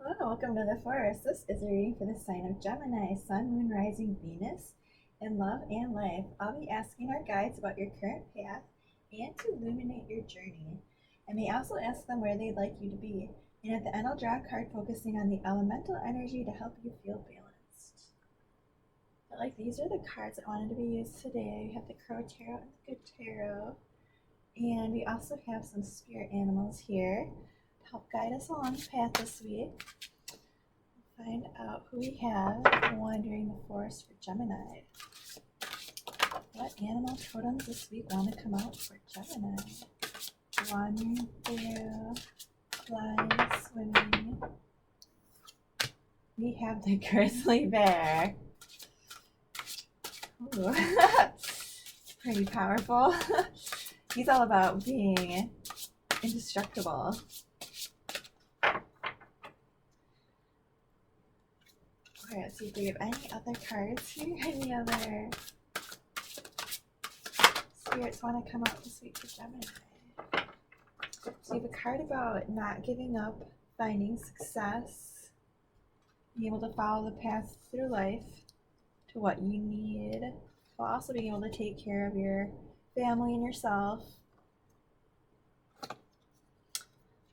Hello, welcome to the forest. This is a reading for the sign of Gemini, Sun, Moon, Rising, Venus, in love and life. I'll be asking our guides about your current path and to illuminate your journey. I may also ask them where they'd like you to be. And at the end, I'll draw a card focusing on the elemental energy to help you feel balanced. But these are the cards that wanted to be used today. We have the Crow Tarot and the Good Tarot. And we also have some spirit animals here to help guide us along the path this week. Find out who we have wandering the forest for Gemini. What animal totems this week want to come out for Gemini? Wandering through, flying, swimming. We have the grizzly bear. Ooh. Pretty powerful. He's all about being indestructible. Okay, let's see if we have any other cards here. Any other spirits want to come out this week for Gemini? So we have a card about not giving up, finding success, being able to follow the path through life to what you need, while also being able to take care of your family and yourself.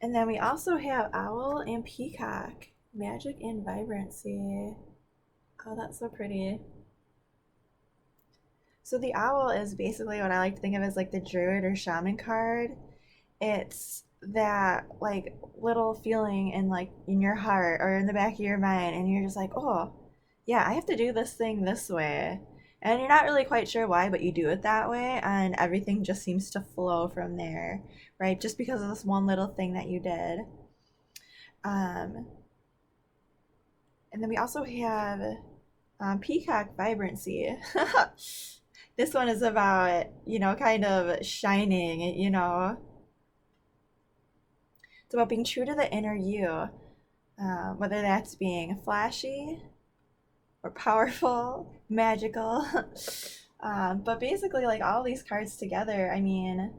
And then we also have Owl and Peacock, magic and vibrancy. Oh, that's so pretty. So the owl is basically what I like to think of as like the druid or shaman card. It's that like little feeling in your heart or in the back of your mind, and you're just like, oh yeah, I have to do this thing this way. And you're not really quite sure why, but you do it that way, and everything just seems to flow from there, right? Just because of this one little thing that you did. And then we also have Peacock Vibrancy. This one is about, kind of shining, It's about being true to the inner you, whether that's being flashy or powerful, magical. But basically, all these cards together, I mean,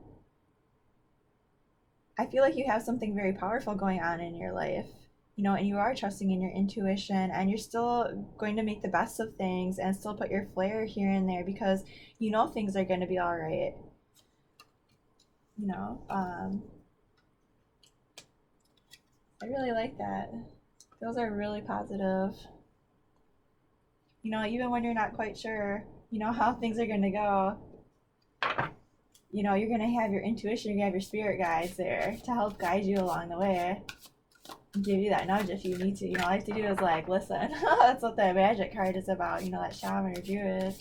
I feel like you have something very powerful going on in your life, and you are trusting in your intuition, and you're still going to make the best of things and still put your flair here and there because things are going to be all right. I really like that. Those are really positive. Even when you're not quite sure, how things are going to go, you're going to have your intuition, you're going to have your spirit guides there to help guide you along the way. Give you that nudge if you need to. All I have to do is listen. That's what the magic card is about, that shaman or druid.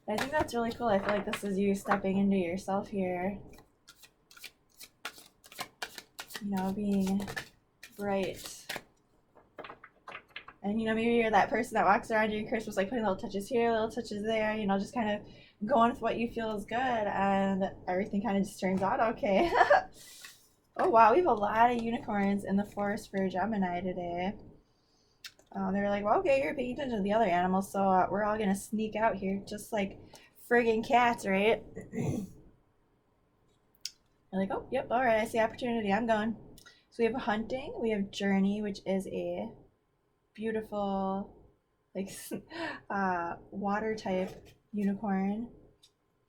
I think that's really cool. I feel like this is you stepping into yourself here. Being bright. And maybe you're that person that walks around during Christmas putting little touches here, little touches there, just kind of going with what you feel is good, and everything kind of just turns out okay. Oh wow, we have a lot of unicorns in the forest for Gemini today. They were like, well, okay, you're paying attention to the other animals, so we're all gonna sneak out here just like friggin' cats, right? They're like, oh, yep, all right, I see opportunity, I'm going. So we have hunting, we have journey, which is a beautiful water type unicorn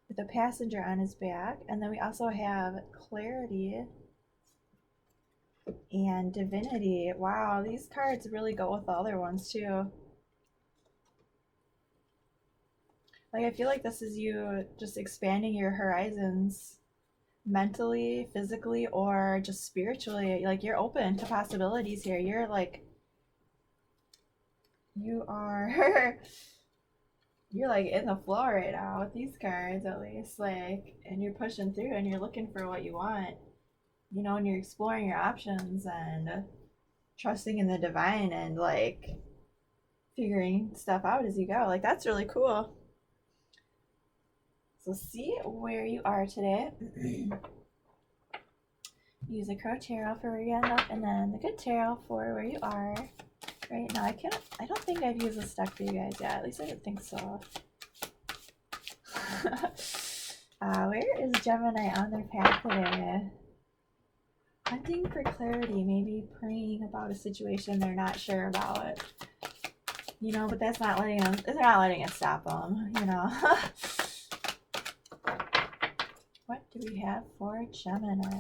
with a passenger on his back. And then we also have clarity and divinity. Wow, these cards really go with the other ones too. I feel like this is you just expanding your horizons mentally, physically, or just spiritually. You're open to possibilities here. You're you are you're in the flow right now with these cards, at least, and you're pushing through and you're looking for what you want, and you're exploring your options and trusting in the divine and figuring stuff out as you go. That's really cool. So see where you are today. Use the Crow Tarot for where you end up, and then the Good Tarot for where you are right now. I don't think I've used this deck for you guys yet. At least I didn't think so. Where is Gemini on their path today? Hunting for clarity, maybe praying about a situation they're not sure about. You know, but that's not letting them, they're not letting it stop them, you know. What do we have for Gemini?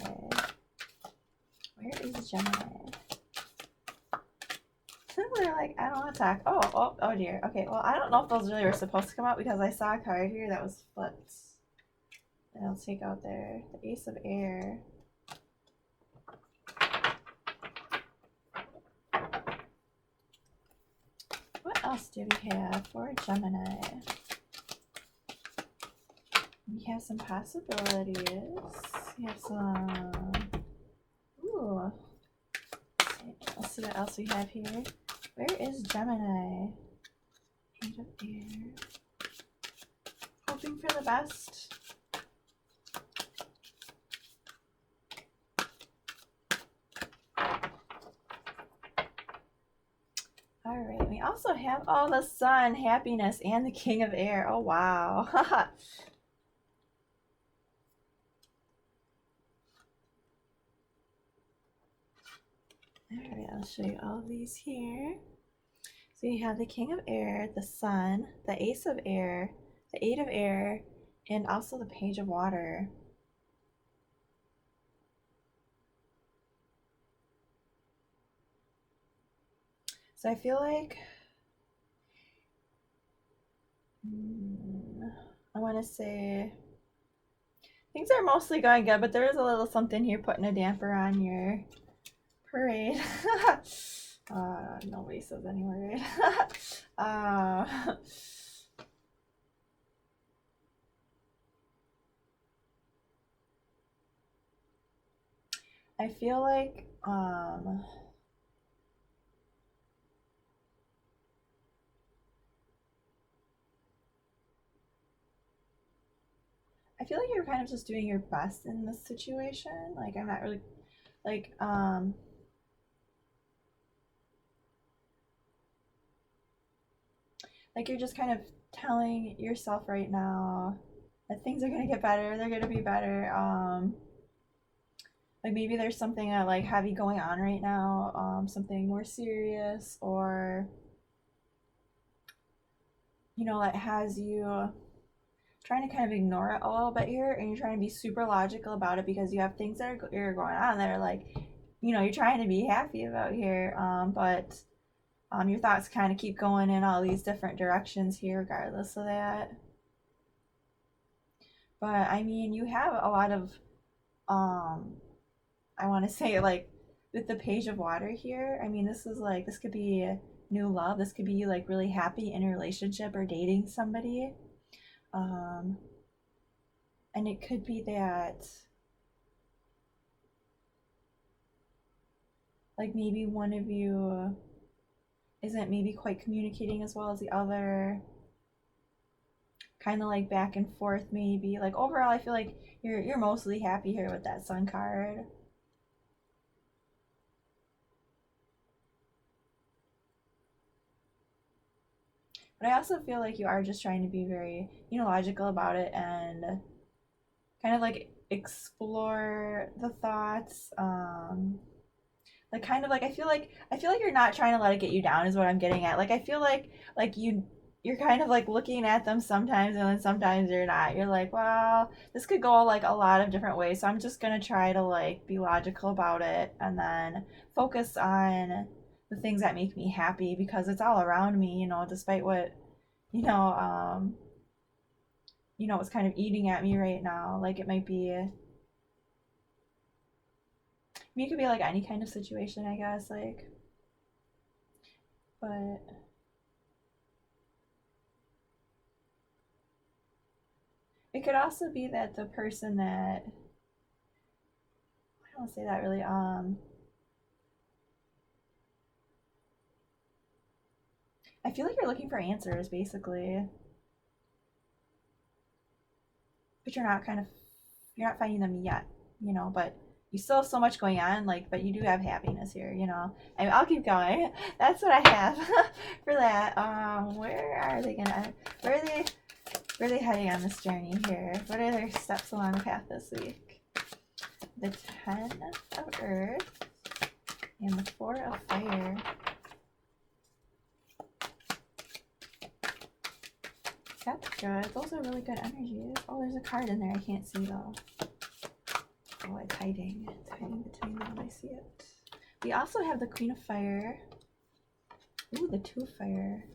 Where is Gemini? They're like, I don't want to talk. Oh dear. Okay, well, I don't know if those really were supposed to come out because I saw a card here that was flipped. And I'll take out there the Ace of Air. What else do we have for Gemini? We have some possibilities. We have some. Ooh. Let's see what else we have here. Where is Gemini? Page of Air. Hoping for the best. Alright, we also have the Sun, happiness, and the King of Air. Oh wow. Alright, I'll show you all of these here. So you have the King of Air, the Sun, the Ace of Air, the Eight of Air, and also the Page of Water. So I feel like I want to say things are mostly going good, but there is a little something here putting a damper on your parade. Nobody says anyway, right? I feel like you're kind of just doing your best in this situation. Like I'm not really like you're just kind of telling yourself right now that things are gonna get better, they're gonna be better. Like maybe there's something like heavy going on right now, something more serious, or you know, that has you trying to kind of ignore it a little bit here, and you're trying to be super logical about it because you have things that are going on that are like, you know, you're trying to be happy about here, but your thoughts kind of keep going in all these different directions here regardless of that. But I mean, you have a lot of I want to say, like, with the Page of Water here, I mean, this is like, this could be new love, this could be like really happy in a relationship or dating somebody, and it could be that like maybe one of you isn't maybe quite communicating as well as the other, kind of like back and forth maybe. Like overall I feel like you're mostly happy here with that Sun card. But I also feel like you are just trying to be very, you know, logical about it and kind of like explore the thoughts. Like kind of like I feel like you're not trying to let it get you down is what I'm getting at. Like I feel like you're kind of like looking at them sometimes and then sometimes you're not. You're like, well, this could go like a lot of different ways. So I'm just gonna try to like be logical about it and then focus on the things that make me happy because it's all around me, you know, despite what, you know, it's kind of eating at me right now. Like it might be, I mean, it could be like any kind of situation, I guess, like, but it could also be that the person that, I don't say that really, I feel like you're looking for answers basically, but you're not finding them yet, you know, but you still have so much going on, like, but you do have happiness here, you know. I mean, I'll keep going. That's what I have for that. Where are they heading on this journey here? What are their steps along the path this week? the 10 of Earth, and the 4 of Fire. That's good. Those are really good energies. Oh, there's a card in there. I can't see though. Oh, it's hiding. It's hiding between them. I see it. We also have the Queen of Fire. Ooh, the 2 of Fire.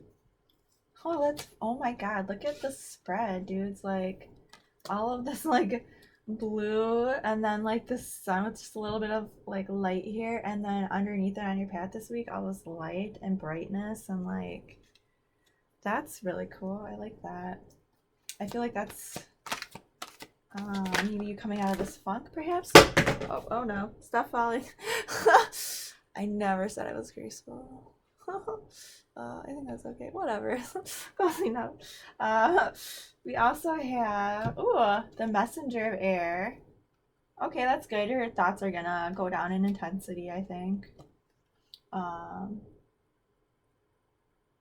Oh, that's, oh my god, look at the spread, dude. It's like all of this like blue, and then like the sun with just a little bit of like light here, and then underneath it on your path this week, all this light and brightness, and like that's really cool. I like that. I feel like that's maybe you coming out of this funk, perhaps. Oh no, stop falling. I never said I was graceful. I think that's okay. Whatever. Closing up. We also have the Messenger of Air. Okay, that's good. Your thoughts are gonna go down in intensity, I think.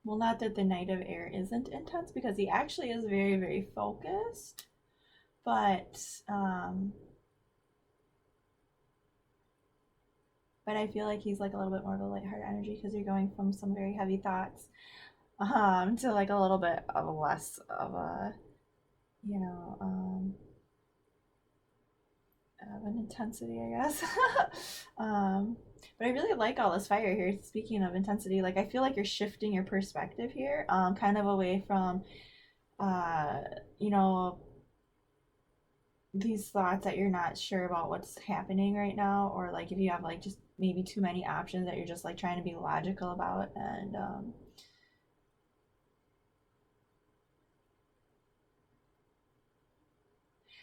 Well, not that the Knight of Air isn't intense, because he actually is very, very focused. But I feel like he's like a little bit more of a lighthearted energy, because you're going from some very heavy thoughts to like a little bit of a less of a, you know, of an intensity, I guess. But I really like all this fire here. Speaking of intensity, like I feel like you're shifting your perspective here, kind of away from, you know, these thoughts that you're not sure about what's happening right now, or like if you have like just maybe too many options that you're just like trying to be logical about, and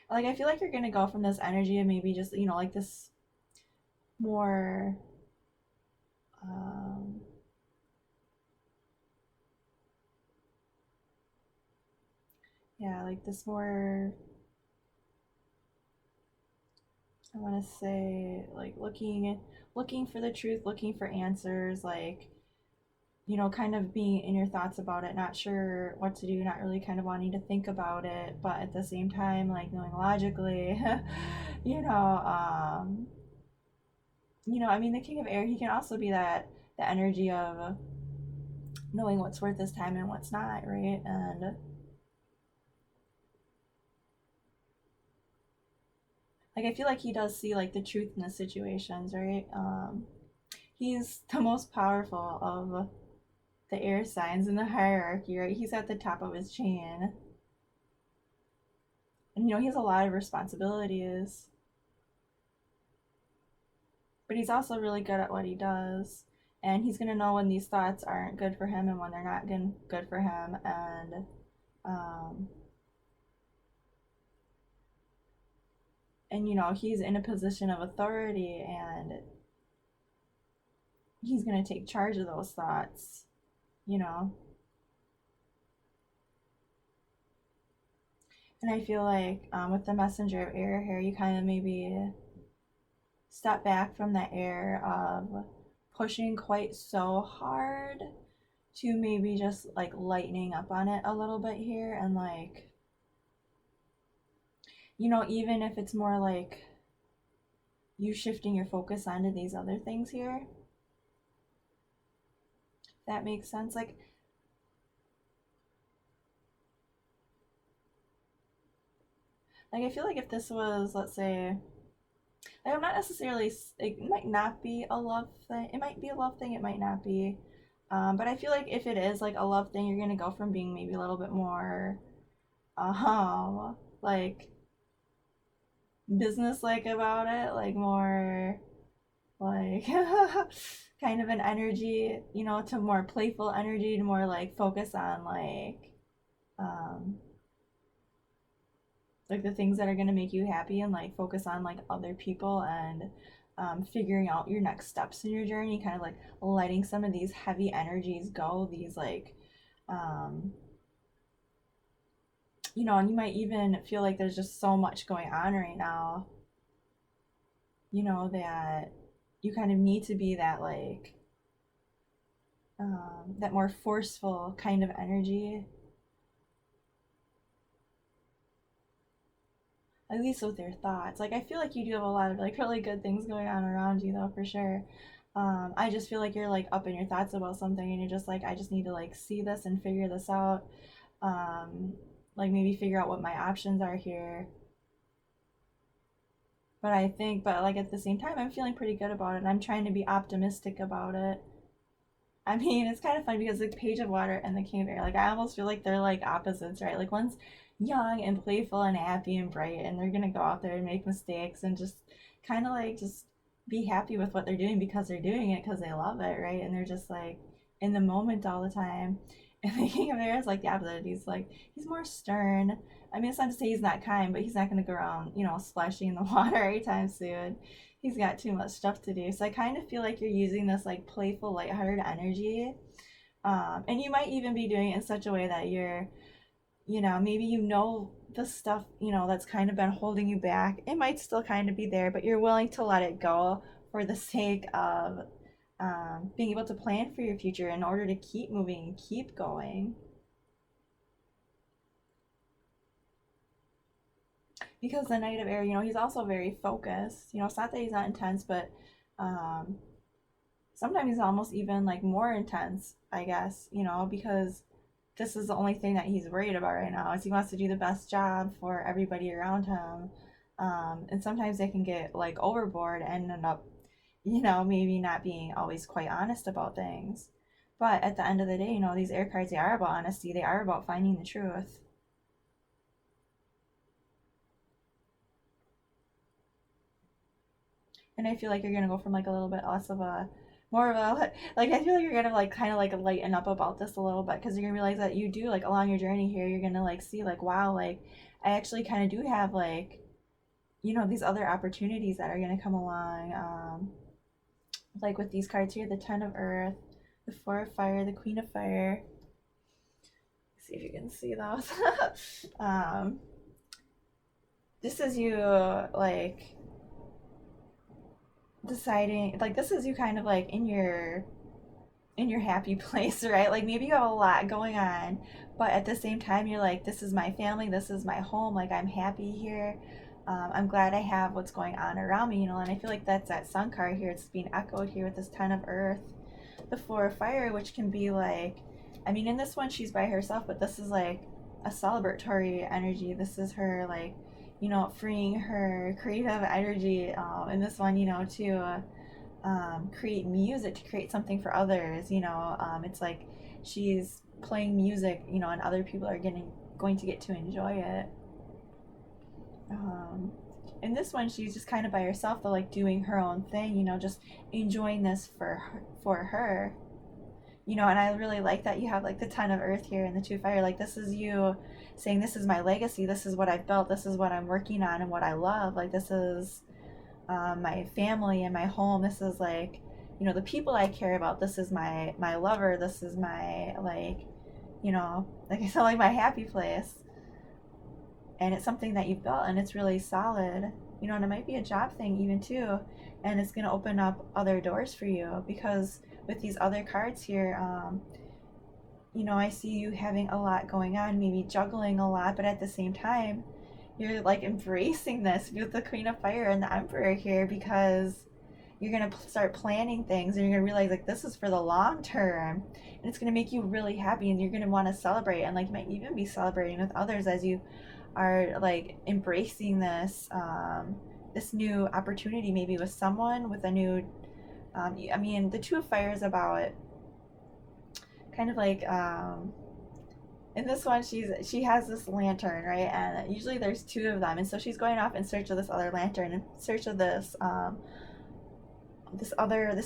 like I feel like you're gonna go from this energy and maybe just, you know, like this more yeah, like this more, I want to say like looking for the truth, looking for answers, like, you know, kind of being in your thoughts about it, not sure what to do, not really kind of wanting to think about it, but at the same time like knowing logically, you know, I mean, the King of Air, he can also be that the energy of knowing what's worth his time and what's not, right? And like I feel like he does see like the truth in the situations, right? He's the most powerful of the air signs in the hierarchy, right? He's at the top of his chain. And you know, he has a lot of responsibilities. But he's also really good at what he does. And he's gonna know when these thoughts aren't good for him and when they're not good for him. And you know, he's in a position of authority, and he's gonna take charge of those thoughts, you know. And I feel like with the Messenger of Air here, you kind of maybe step back from the air of pushing quite so hard to maybe just like lightening up on it a little bit here, and like, you know, even if it's more like you shifting your focus onto these other things here. That makes sense. Like I feel like if this was, let's say, like I'm not necessarily, it might not be a love thing. It might be a love thing. It might not be. But I feel like if it is like a love thing, you're gonna go from being maybe a little bit more, like business like about it, like more like kind of an energy, you know, to more playful energy, to more like focus on um like the things that are going to make you happy, and like focus on like other people, and figuring out your next steps in your journey, kind of like letting some of these heavy energies go, these like you know, and you might even feel like there's just so much going on right now, you know, that you kind of need to be that like that more forceful kind of energy. at least with your thoughts. Like, I feel like you do have a lot of like really good things going on around you though, for sure. I just feel like you're like up in your thoughts about something and you're just like, I just need to like see this and figure this out. um, like maybe figure out what my options are here. But I think, but like at the same time, I'm feeling pretty good about it. And I'm trying to be optimistic about it. I mean, it's kind of fun because the Page of Water and the King of Air, like I almost feel like they're like opposites, right? Like one's young and playful and happy and bright, and they're gonna go out there and make mistakes and just kind of like just be happy with what they're doing because they're doing it because they love it, right? And they're just like in the moment all the time. And the King of Air is like the opposite. He's like he's more stern. I mean, it's not to say he's not kind, but he's not gonna go around, splashing in the water anytime soon. He's got too much stuff to do. So I kind of feel like you're using this like playful, lighthearted energy. And you might even be doing it in such a way that you're, maybe the stuff, that's kind of been holding you back. It might still kind of be there, but you're willing to let it go for the sake of being able to plan for your future in order to keep moving and keep going. Because the Knight of Air, he's also very focused. It's not that he's not intense, but um, sometimes he's almost even like more intense, I guess, because this is the only thing that he's worried about right now is he wants to do the best job for everybody around him. And sometimes they can get like overboard and end up, maybe not being always quite honest about things. But at the end of the day, these air cards, they are about honesty. They are about finding the truth. And I feel like you're gonna go from like a little bit less of a more of a like I feel like you're gonna like kind of like lighten up about this a little bit because you're gonna realize that you do like along your journey here you're gonna like see like wow like I actually kind of do have like these other opportunities that are gonna come along, like with these cards here, the Ten of Earth, the Four of Fire, the Queen of Fire. Let's see if you can see those. um, this is you like deciding like this is you kind of like in your happy place, right? Like maybe you have a lot going on, but at the same time you're like this is my family, this is my home, like I'm happy here. I'm glad I have what's going on around me, and I feel like that's that Sun card here. It's being echoed here with this Ten of Earth, the Four of Fire, which can be like, I mean, in this one she's by herself, but this is like a celebratory energy. This is her like freeing her creative energy, in this one, to create music, to create something for others. It's like she's playing music, and other people are going to get to enjoy it. In this one, she's just kind of by herself, though, like doing her own thing, just enjoying this for her. And I really like that you have like the Ten of Earth here and the Two of Fire. Like this is you saying, this is my legacy, this is what I've built, this is what I'm working on and what I love. Like this is my family and my home. This is like, the people I care about. This is my lover. This is my like, like I said, like my happy place. And it's something that you've built and it's really solid. And it might be a job thing even too, and it's going to open up other doors for you because with these other cards here, I see you having a lot going on, maybe juggling a lot, but at the same time you're like embracing this with the Queen of Fire and the Emperor here because you're going to start planning things and you're going to realize like this is for the long term and it's going to make you really happy and you're going to want to celebrate, and like you might even be celebrating with others as you are like embracing this new opportunity, maybe with someone with a new I mean, the Two of Fire is about kind of like, in this one she has this lantern, right? And usually there's two of them, and so she's going off in search of this other lantern, in search of this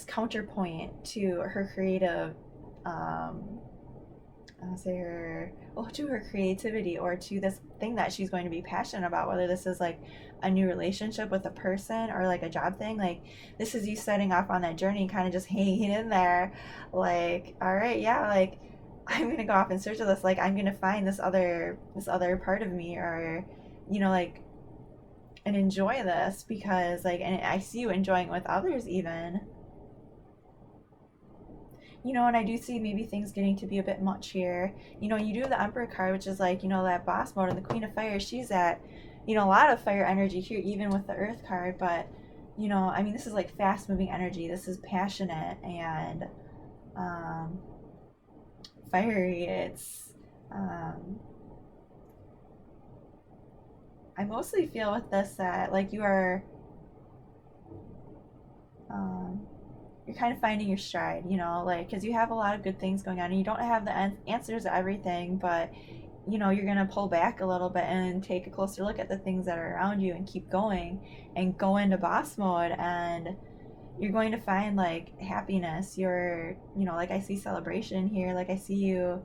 counterpoint to her creative, I'll say to her creativity, or to this thing that she's going to be passionate about, whether this is like a new relationship with a person or like a job thing. Like this is you setting off on that journey, kind of just hanging in there like, all right, yeah, like I'm gonna go off in search of this, like I'm gonna find this other part of me, or like, and enjoy this because like, and I see you enjoying with others even. And I do see maybe things getting to be a bit much here. You do have the Emperor card, which is like, that boss mode, and the Queen of Fire, she's at, you know, a lot of fire energy here, even with the Earth card, but, you know, I mean, this is like fast moving energy. This is passionate and um, fiery. It's, um, I mostly feel with this that like um, you're kind of finding your stride, you know, like because you have a lot of good things going on and you don't have the answers to everything, but you know, you're gonna pull back a little bit and take a closer look at the things that are around you and keep going and go into boss mode, and you're going to find like happiness. You're, you know, like I see celebration here, like I see you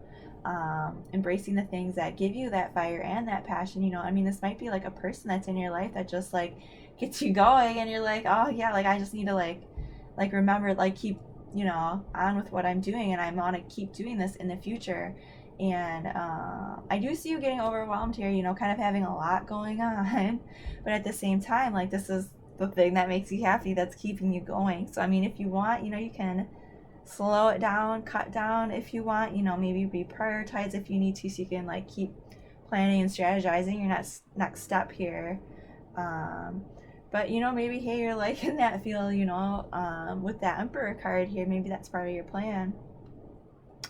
embracing the things that give you that fire and that passion. You know, I mean, this might be like a person that's in your life that just like gets you going, and you're like, oh yeah, like I just need to like remember, like keep, you know, on with what I'm doing, and I want to keep doing this in the future. And I do see you getting overwhelmed here, you know, kind of having a lot going on, but at the same time, like this is the thing that makes you happy, that's keeping you going. So I mean, if you want, you know, you can slow it down, cut down if you want, you know, maybe reprioritize if you need to, so you can like keep planning and strategizing your next step here. um, but you know, maybe hey, you're like in that feel, you know, with that Emperor card here, maybe that's part of your plan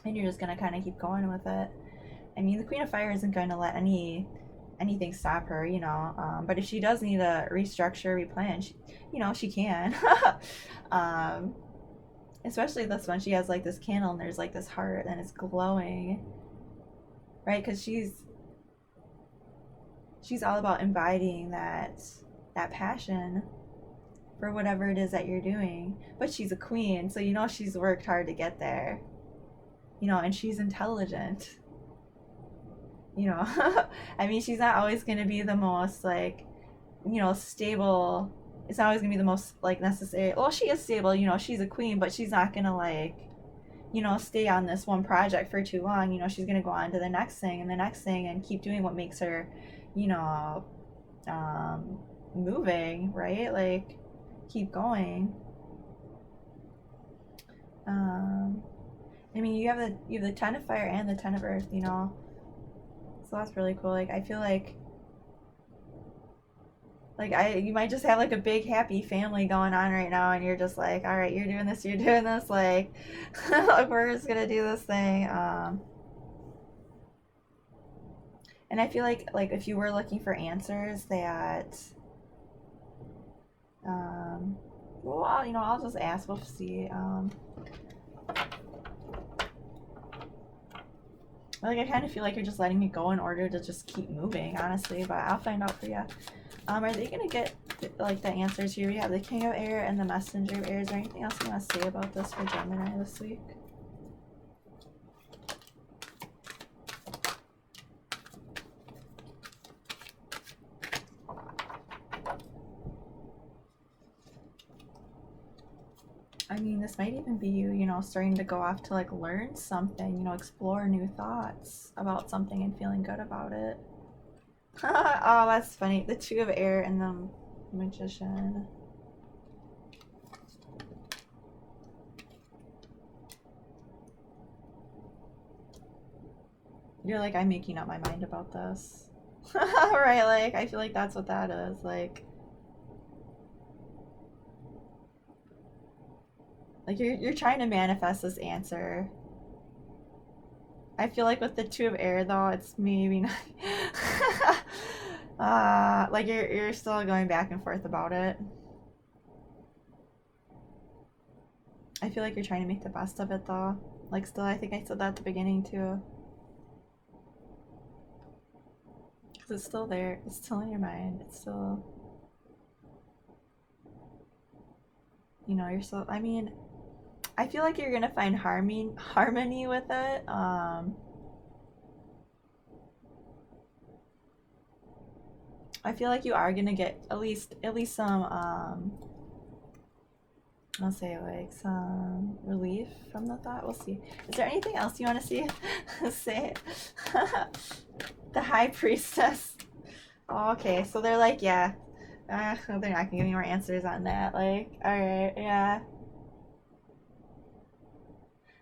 and you're just gonna kind of keep going with it. I mean, the Queen of Fire isn't going to let anything stop her, you know. But if she does need to restructure, replan, she, you know, she can. um, Especially this one, she has like this candle and there's like this heart and it's glowing, right? Because she's all about embodying that passion for whatever it is that you're doing. But she's a queen, so you know she's worked hard to get there, you know, and she's intelligent, you know. I mean, she's not always going to be the most like, you know, stable. It's not always going to be the most like necessary. Well, she is stable, you know, she's a queen, but she's not going to like, you know, stay on this one project for too long. You know, she's going to go on to the next thing and the next thing and keep doing what makes her, you know, moving, right? Like keep going. I mean, you have the Ten of Fire and the Ten of Earth, you know, so that's really cool. Like I feel like you might just have like a big happy family going on right now, and you're just like, all right, you're doing this, like, like we're just gonna do this thing. And I feel like if you were looking for answers that, well, you know, I'll just ask. We'll see. Like I kind of feel like you're just letting it go in order to just keep moving, honestly. But I'll find out for you. Are they gonna get like the answers here? We have the King of Air and the Messenger of Air. Is there anything else you want to say about this for Gemini this week? I mean, this might even be you, you know, starting to go off to like learn something, you know, explore new thoughts about something and feeling good about it. Oh, that's funny. The Two of Air and the Magician. You're like, I'm making up my mind about this. Right, like, I feel like that's what that is. Like you're trying to manifest this answer. I feel like with the Two of Air though, it's maybe not. Like you're still going back and forth about it. I feel like you're trying to make the best of it though. Like still, I think I said that at the beginning too. Because it's still there. It's still in your mind. It's still, you know, you're still, I mean, I feel like you're gonna find harmony with it. I feel like you are gonna get at least some I'll say like some relief from the thought. We'll see. Is there anything else you want to see? Say the High Priestess. Oh, okay, so they're like, yeah, they're not gonna give me more answers on that. Like, all right, yeah.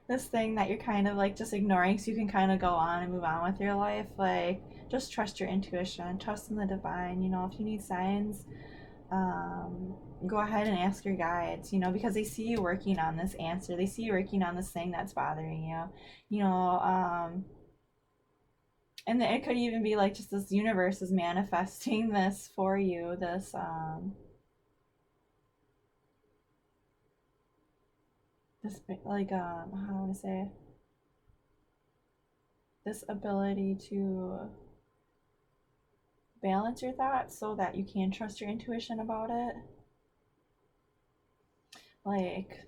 this thing that you're kind of like just ignoring so you can kind of go on and move on with your life. Like, just trust your intuition, trust in the divine. If you need signs, um, go ahead and ask your guides, because they see you working on this answer. They see you working on this thing that's bothering you, you know, um, and it could even be like just this universe is manifesting this for you, this like, how do I say, this ability to balance your thoughts so that you can trust your intuition about it. Like,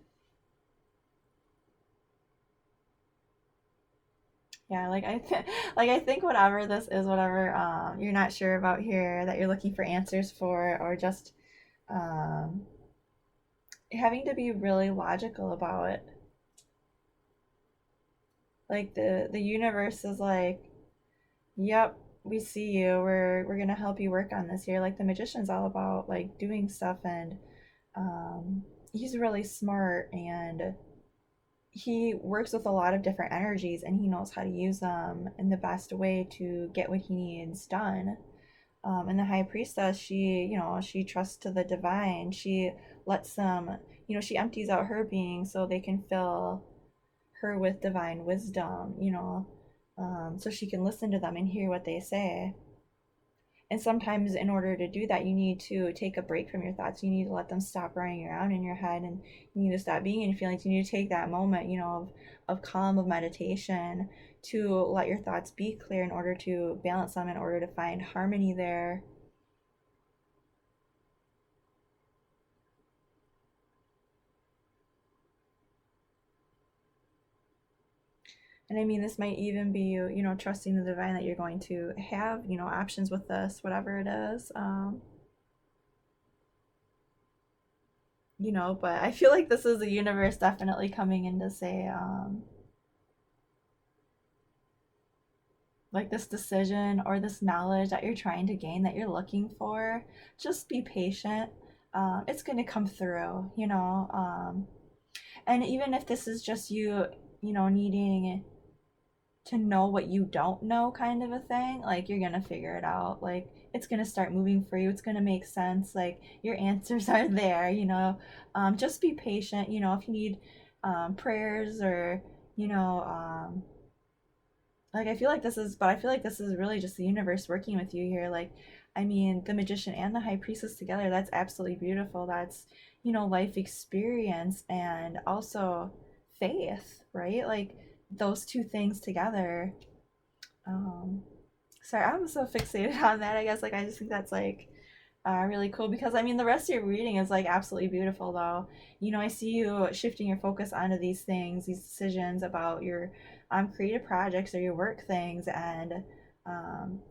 yeah, like I think whatever this is, whatever you're not sure about here that you're looking for answers for, or just um having to be really logical about it. Like the universe is like, yep, we see you. We're gonna help you work on this here. Like the magician's all about like doing stuff, and he's really smart, and he works with a lot of different energies, and he knows how to use them in the best way to get what he needs done. And the high priestess, she trusts to the divine. She lets them, she empties out her being so they can fill her with divine wisdom, so she can listen to them and hear what they say. And sometimes, in order to do that, you need to take a break from your thoughts. You need to let them stop running around in your head, and you need to stop being in feelings. You need to take that moment, of calm, of meditation, to let your thoughts be clear in order to balance them, in order to find harmony there. And I mean, this might even be you, trusting the divine that you're going to have, options with this, whatever it is. But I feel like this is the universe definitely coming in to say, like this decision or this knowledge that you're trying to gain, that you're looking for, just be patient. It's going to come through, and even if this is just you, needing to know what you don't know, kind of a thing, like you're gonna figure it out. Like it's gonna start moving for you. It's gonna make sense. Like your answers are there. Just be patient. If you need prayers, or you know like I feel like this is really just the universe working with you here. Like, I mean, the magician and the high priestess together, that's absolutely beautiful. That's, life experience and also faith, right? Like those two things together. um Sorry, I'm so fixated on that. I guess, like, I just think that's like really cool, because I mean the rest of your reading is like absolutely beautiful though. I see you shifting your focus onto these things, these decisions about your creative projects or your work things, and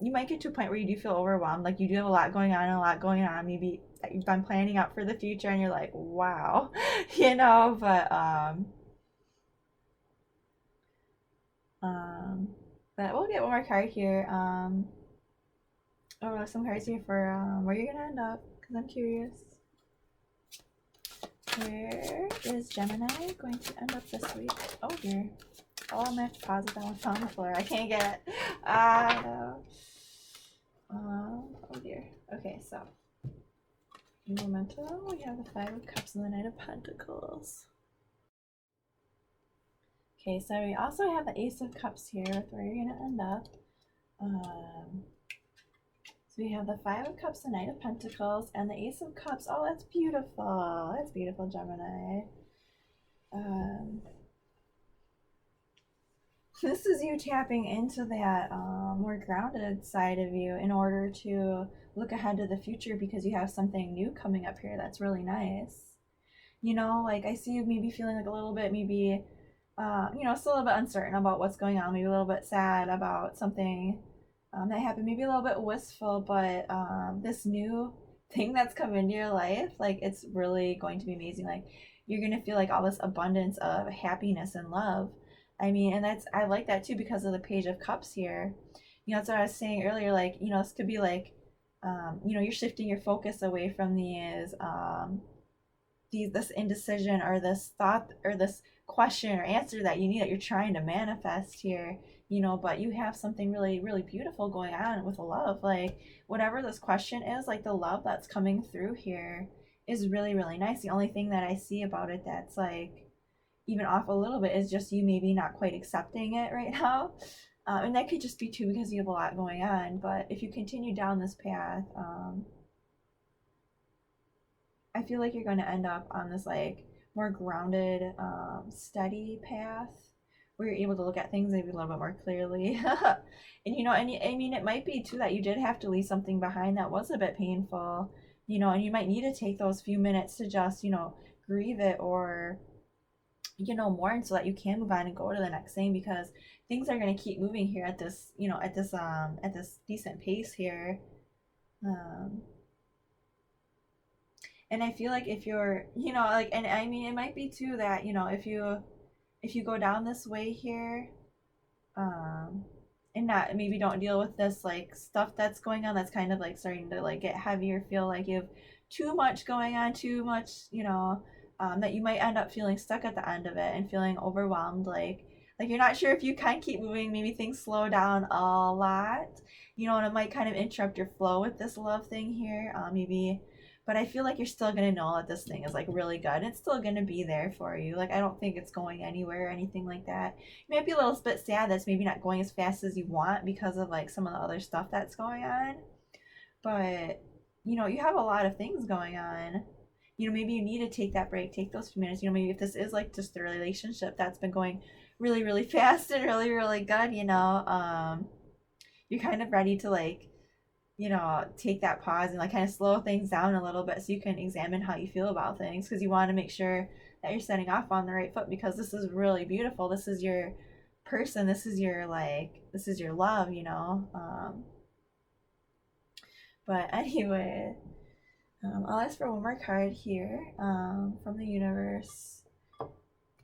you might get to a point where you do feel overwhelmed, like you do have a lot going on, maybe that you've been planning out for the future, and you're like, wow, but um but we'll get one more card here. Oh, some cards here for where you're gonna end up, because I'm curious. Where is Gemini going to end up this week? Oh dear. Oh, I'm gonna have to pause it. That one's on the floor. I can't get it. No. Oh dear. Okay, so in Memento, we have the Five of Cups and the Knight of Pentacles. Okay, so we also have the Ace of Cups here with where you're gonna end up. So we have the Five of Cups, the Knight of Pentacles, and the Ace of Cups. Oh, that's beautiful. That's beautiful, Gemini. This is you tapping into that more grounded side of you in order to look ahead to the future, because you have something new coming up here that's really nice. Like I see you maybe feeling like a little bit, maybe, still a little bit uncertain about what's going on, maybe a little bit sad about something that happened, maybe a little bit wistful, but this new thing that's come into your life, like it's really going to be amazing. Like you're going to feel like all this abundance of happiness and love. I mean, and I like that too, because of the Page of Cups here. That's what I was saying earlier. Like, this could be like, you're shifting your focus away from these, this indecision or this thought or this question or answer that you need, that you're trying to manifest here, but you have something really really beautiful going on with love. Like whatever this question is, like the love that's coming through here is really really nice. The only thing that I see about it that's like even off a little bit is just you maybe not quite accepting it right now. And that could just be too because you have a lot going on. But if you continue down this path, I feel like you're going to end up on this like more grounded, steady path where you're able to look at things maybe a little bit more clearly. And I mean, it might be too that you did have to leave something behind that was a bit painful, and you might need to take those few minutes to just, grieve it or, mourn so that you can move on and go to the next thing, because things are going to keep moving here at this, at this decent pace here. Um, and I feel like if you're, like, and I mean, it might be too that, if you go down this way here, um, and not maybe don't deal with this like stuff that's going on that's kind of like starting to like get heavier, feel like you have too much going on, too much, that you might end up feeling stuck at the end of it and feeling overwhelmed, like you're not sure if you can keep moving. Maybe things slow down a lot, and it might kind of interrupt your flow with this love thing here, maybe. But I feel like you're still gonna know that this thing is like really good. It's still gonna be there for you. Like I don't think it's going anywhere or anything like that. You might be a little bit sad that's maybe not going as fast as you want because of like some of the other stuff that's going on. But you have a lot of things going on. Maybe you need to take that break, take those few minutes. Maybe if this is like just a relationship that's been going really, really fast and really, really good, you're kind of ready to like, take that pause and like kind of slow things down a little bit so you can examine how you feel about things, because you want to make sure that you're setting off on the right foot, because this is really beautiful. This is your person. This is your love, but anyway, I'll ask for one more card here, from the universe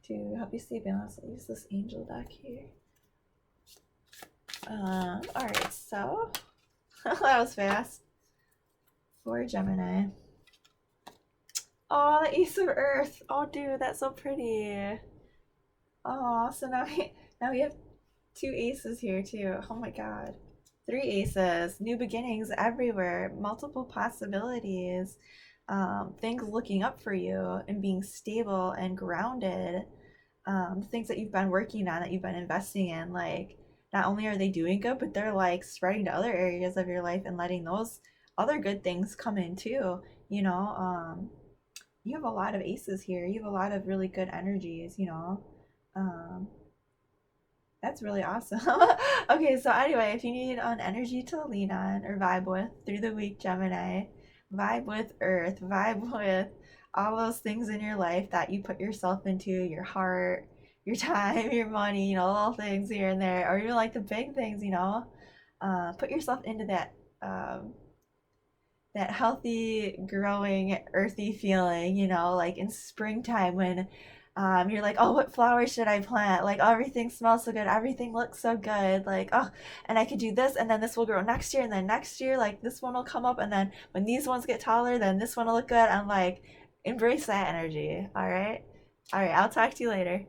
to help you stay balanced. I'll use this angel deck here. All right, so that was fast. For Gemini. Oh, the Ace of Earth. Oh, dude, that's so pretty. Oh, so now we have two aces here too. Oh my god. Three aces. New beginnings everywhere. Multiple possibilities. Things looking up for you and being stable and grounded. Things that you've been working on, that you've been investing in, like not only are they doing good, but they're like spreading to other areas of your life and letting those other good things come in too. You have a lot of aces here. You have a lot of really good energies. Um, that's really awesome. Okay, so anyway, if you need an energy to lean on or vibe with through the week, Gemini, vibe with Earth, vibe with all those things in your life that you put yourself into, your heart, your time, your money, little things here and there, or even like the big things, put yourself into that healthy, growing, earthy feeling, like in springtime when you're like, oh, what flowers should I plant? Like, oh, everything smells so good. Everything looks so good. Like, oh, and I could do this, and then this will grow next year, and then next year, like, this one will come up, and then when these ones get taller, then this one will look good. And like, embrace that energy. All right. All right. I'll talk to you later.